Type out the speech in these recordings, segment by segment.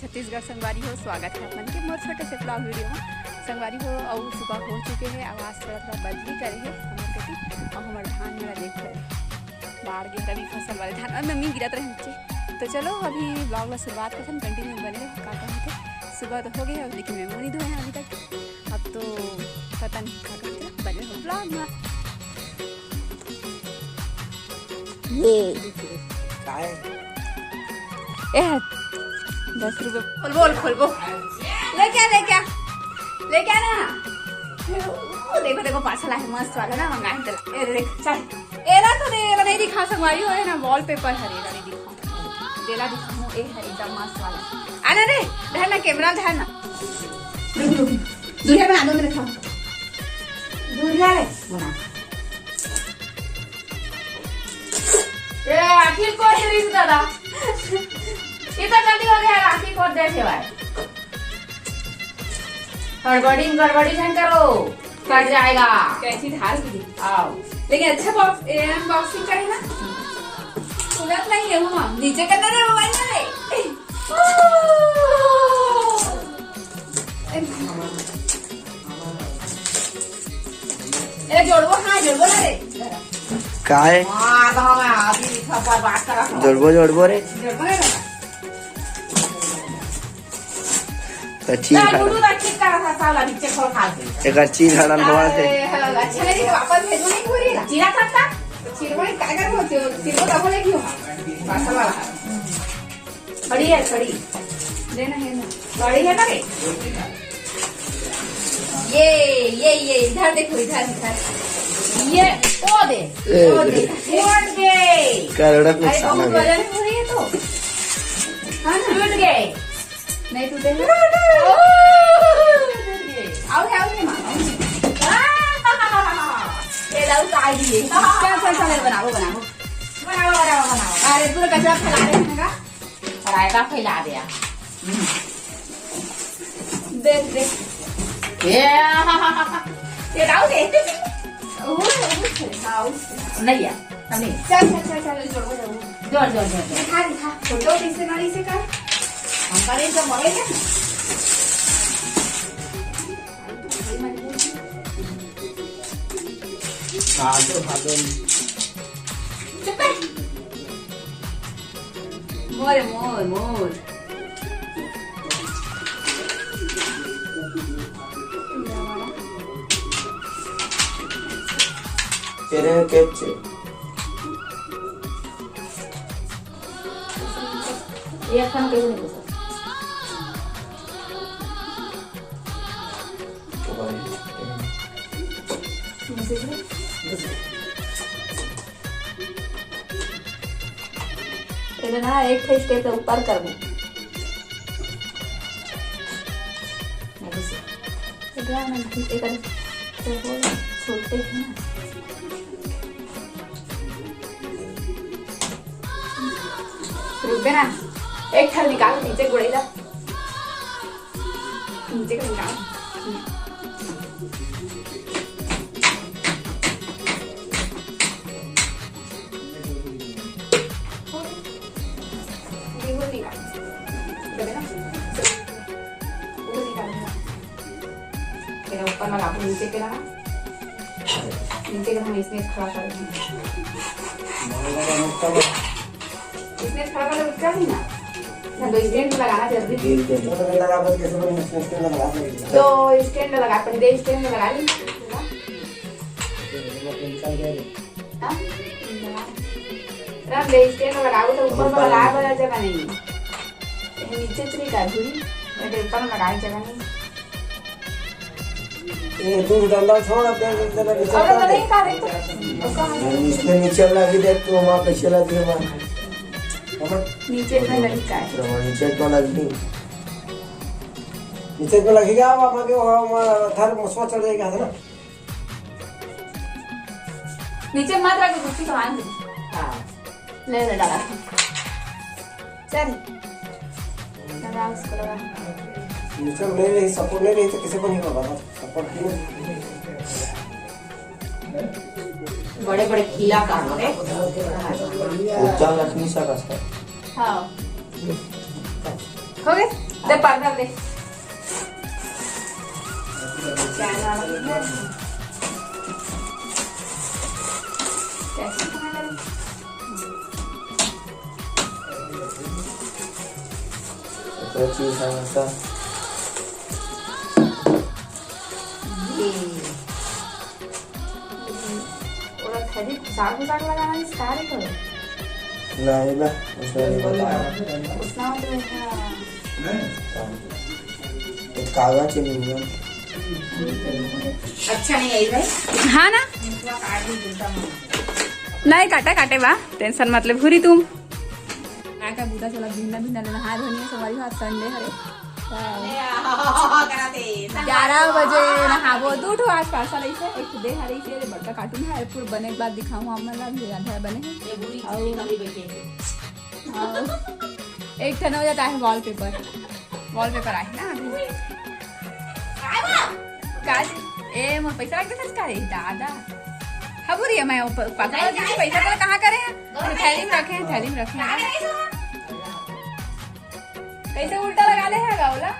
छत्तीसगढ़ संगवारी हो, स्वागत है अपन के मोर छोटे से ब्लॉग वीडियो में। संगवारी हो और सुबह हो चुके हैं, आवाज़ थोड़ा थोड़ा बदली करे है हमारे कटी और हमारे धान मेरा देख रहे बाढ़ गे रबी फसल वाले धान और मम्मी गिरत रहे नीचे। तो चलो अभी ब्लॉग में शुरुआत करते हैं, कंटिन्यू बने रहे काका होते। सुबह तो हो गए लेकिन मैं मुँह नहीं धोए अभी तक। अब तो पता नहीं क्या करते बने हो ब्लॉग में। ये 10 रुपये खोल बोल ले क्या ना। देखो देखो पार्सल है मस्त वाला ना, मंगाए चल देख चल एरा तो दे नहीं दिखा संगवारी हो ना, वॉलपेपर हरेगा नहीं दिखा देला दिखाऊं ए है एकदम मस्त वाला। आना रे धरना कैमरा धरना दूरिया बना दो मेरे साथ दूरिया रे बना ए आखिर को शरीर दादा इतना जल्दी हो गया, राखी को दे सेवाए गड़बड़ी झन करो कट जाएगा। कैसी ढाल की आओ लेकिन अच्छा बॉक्सिंग करे ना, खुलत नहीं है वो नीचे करना रे मोबाइल में रे जोड़बो ना रे काय जोड़बो रे कच्ची कच्ची झाड़न हुआ थे। अच्छा नहीं वापस भेजो नहीं पूरी जीरा खाता चिरवणी काय कर होते हो चिरवो दाखवले क्यों पार्सल वाला बड़ी है बड़ी लेना है ना बड़ी है ना रे ये इधर देखो इधर ये ओ दे करोड़क नुकसान हो गया। वजन हो रही है तो हाँ ना टूट गए नहीं टूटे आओ माँ ये लाओ ताई दिए चल बनाओ अरे पूरा कचरा फैला रहे हैं का रायता फैला दिया देख ये लाओ दे नहीं है चल जोड़ दिखा फोटो इससे गाड़ी से कर हमारे सब मरे क्या मोर तेरे कैसे ये अपन कैसे नहीं ना एक स्टेप ऊपर कर दो सोचते हैं रुक ना एक थल निकाल नीचे गुड़ेगा नीचे का निकाल ऊपर लगा नीचे के लगा नीचे का हम इसमें खड़ा कर इसमें खड़ा कर क्या ही ना तो स्टैंड लगाना जल्दी तो स्टैंड लगा अपन दे स्टैंड लगा ली रब दे स्टैंड लगाओ तो ऊपर में लगा बड़ा जगह नहीं नीचे चली का पूरी मैं ऊपर में लगाई जगह नहीं ये दूध डालना छोड़ अब इसमें नीचे लगी दे तो वहाँ पे चला दिए नीचे में लगी का है नीचे तो लगी नीचे तो लगेगा वहाँ के थर मसवा चढ़ जाएगा है ना नीचे मत रख कुछ तो आन हाँ ले डाला चल लगा उसको लगा नीचे ले रही सपोर्ट ले रही तो किसी को नहीं होगा सपोर्ट क्यों बड़े बड़े खीला काम है उच्चारण लक्ष्मी सा का हाँ हो गए दे पर्दा दे कैसे चीज समझता साग लगाना स्टार्ट करो नहीं ना उसमें कागज एल्यूमिनियम अच्छा नहीं आई भाई हाँ ना नहीं काटा काटे बा टेंशन मतलब भूरी तुम ना का बुदा चला भिन्ना भिन्ना नहा धोनी सवारी हाथ संडे हरे 11 बजे नहाबो दो ठो आज पार्सल ऐसे एक दे हरी से बड़का कार्टून है पूरा बने के बाद दिखाऊं हम ला भी आधा बने और एक ठन हो जाता है वॉलपेपर आए ना काज ए मोर पैसा लग गया का रे दादा खबुरी है मैं पता है कि पैसा तो कहां करे हैं थैली में रखे कैसे उल्टा लगा ले है गावला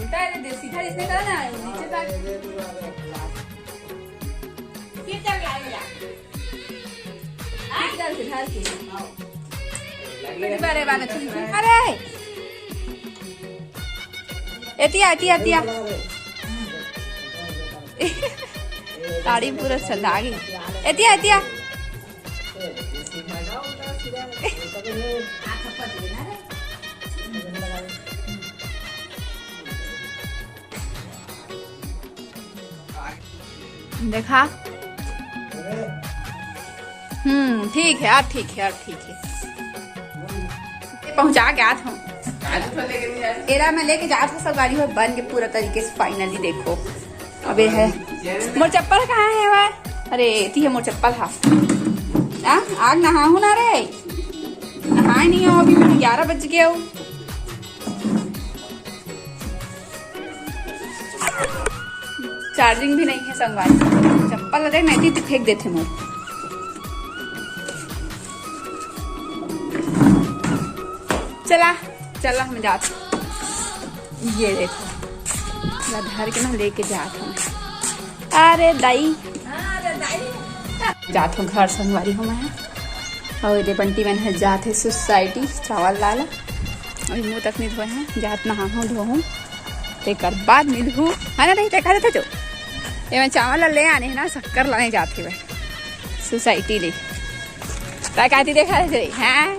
उल्टा है सीधा जिसने करा ना नीचे तक फिर चल लागेला इधर से ढाल के बारे बारे अरे एतिया ताड़ी पूरा सदा गई एतिया देखा ठीक है यार ठीक है पहुंचा के आत हूँ एरा में लेके जात हूँ सब गाड़ी में बन के पूरा तरीके से फाइनली देखो अबे है मोर चप्पल कहाँ है वह अरे ती है मोर चप्पल हा आग नहा हूँ ना रे नहाए नहीं हो अभी 11 बज गए हो चार्जिंग भी नहीं है संगवारी चप्पल देख नहीं थी फेंक देते मोर चला हम जाते ये देखो घर के ना लेके जात हूँ अरे दाई जात हूँ घर संगवारी हूँ मैं और ये बंटी मैंने जात है सोसाइटी चावल लाला अभी मुँह तक नहीं धोए हैं जात नहा हूँ धोहूँ एक बाद मिलूँ है ना नहीं देखा देते जो ये मैं चावल ले आने हैं ना शक्कर लाने जाते हुए सोसाइटी ले कहती देखा रहे हैं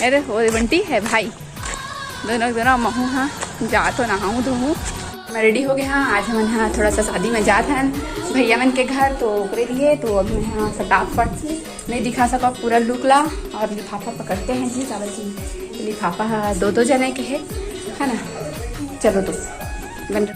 अरे वो बंटी है भाई दोनों महू हाँ जा तो नहाऊँ धोऊँ मैं रेडी हो गया हाँ आज हम यहाँ थोड़ा सा शादी में जाते हैं भैया मन के घर तो ओकरे लिए तो अभी मैं यहाँ फटाफट से नहीं दिखा सका पूरा लुक ला और लिफाफा पकड़ते हैं जी चावल जी लिफाफा 2 जने के है ना चलो तो बन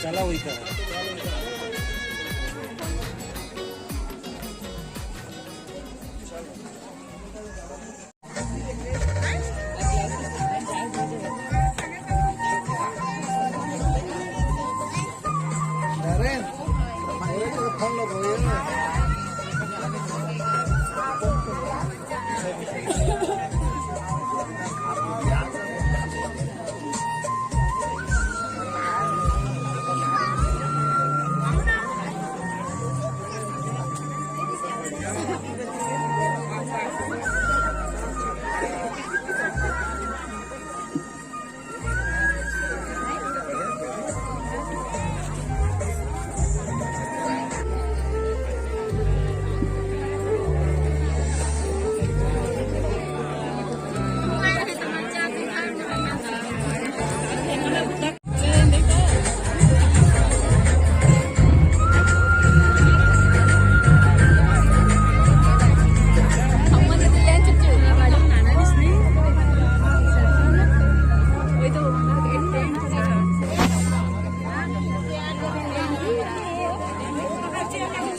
चला वही का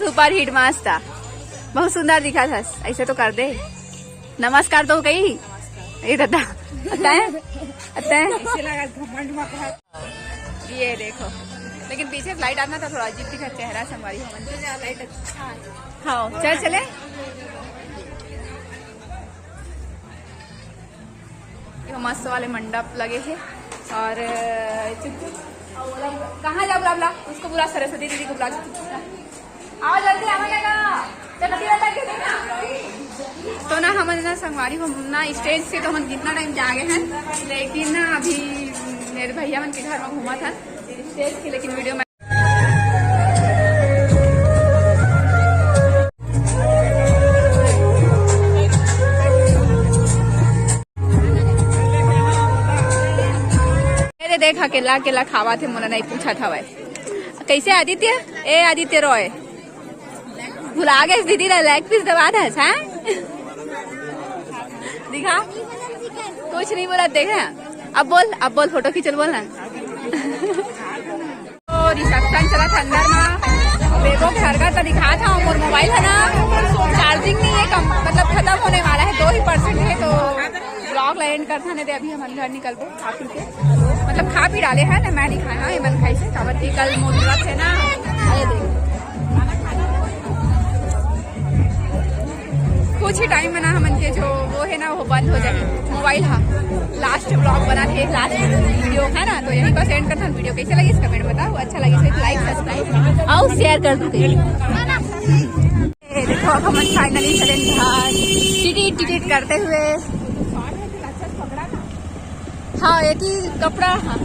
सुपर हिट मस्त था, बहुत सुंदर दिखा था। ऐसे तो कर दे, नमस्कार तो कही ये दादा ये देखो। लेकिन पीछे फ्लाइट आना था, थोड़ा अजीब दिखा चेहरा संगवारी हो मन। हाँ चल चले। मस्त वाले मंडप लगे हैं और कहाँ जा बुला उसको, बुला सरस्वती दीदी को बुला। आओ जल्दी तो ना हम ना संगवारी हो ना स्टेज से तो हम कितना टाइम जा गए हैं, लेकिन ना अभी मेरे भैया मन के घर में घूमा था स्टेज की, लेकिन वीडियो में देख अकेला अकेला खावा थे, मोला नहीं पूछा था भाई कैसे। आदित्य ए आदित्य रॉय भुला गए दीदी ना, लेग पीस दबा दे दिखा, कुछ नहीं बोला देख रहे हैं। अब बोल फोटो खींचल बोल ना। तो रिसेप्शन चला था अंदर में, देखो घर का तो दिखा था और मोबाइल है ना चार्जिंग नहीं है, कम मतलब खत्म होने वाला है, 2% है। तो ब्लॉग एंड करता नहीं थे, अभी हम घर निकल गए खा पी के, मतलब खा पी डाले है ना, मैं नहीं खाया ये मन खाई से कावत की कल मुहूर्त है ना। अरे देखो कुछ ही टाइम में ना हमन के जो वो है ना वो बंद हो जाए मोबाइल। हाँ लास्ट ब्लॉग बना थे, लास्ट वीडियो है ना, तो यहीं पर सेंड करता हूँ। वीडियो कैसे लगी इस कमेंट में बताओ, अच्छा लगी तो लाइक सब्सक्राइब और शेयर कर दो। देखो अब हम फाइनली चले घर टिकट करते हुए। हाँ एक ही कपड़ा। हाँ